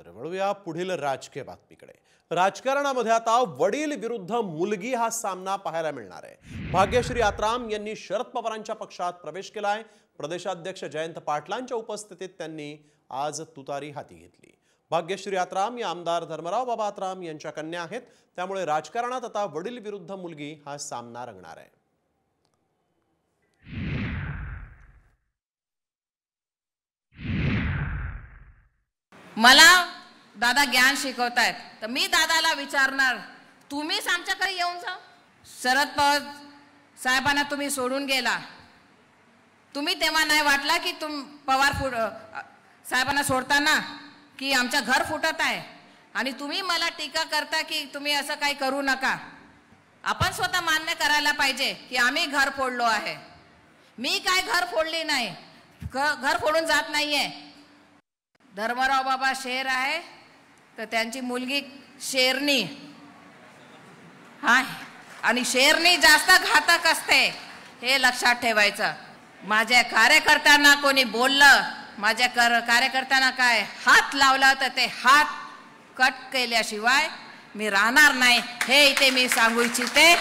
तर वळूया पुढील राजकीय बातमीकडे। राजकारणामध्ये आता वडील विरुद्ध मुलगी हा सामना पाहायला मिळणार आहे। भाग्यश्री आत्राम यांनी शरद पवारांच्या पक्षात प्रवेश केलाय। प्रदेशाध्यक्ष जयंत पाटलांच्या उपस्थितीत त्यांनी आज तुतारी हाती घेतली। भाग्यश्री आत्राम या आमदार धर्मराव बाबा आत्राम यांच्या कन्या आहेत, त्यामुळे राजकारणात आता वडील विरुद्ध मुलगी हा सामना रंगणार आहे। मला दादा ज्ञान शिकवतायत तर मी दादाला विचारणार, तुम्हीच आमच्याकडे येऊन जा। शरद पवार साहेबांना तुम्ही सोडून गेला, तुम्ही तेव्हा नाही वाटला की पवार साहेबांना सोडताना की आमचं घर फुटत आहे आणि तुम्ही मला टीका करता की तुम्ही असं काही करू नका। आपण स्वतः मान्य करायला पाहिजे की आम्ही घर फोडलो आहे। मी काय घर फोडली नाही, घर फोडून जात नाहीये। धर्मराव बाबा शेर आहे तर त्यांची मुलगी शेरनी हाय, आणि शेरनी जास्त घातक असते हे लक्षात ठेवायचं। माझ्या कार्यकर्त्यांना कोणी बोललं, माझ्या कार्यकर्त्यांना काय हात लावला तर ते हात कट केल्याशिवाय मी राहणार नाही, हे इथे मी सांगू इच्छिते।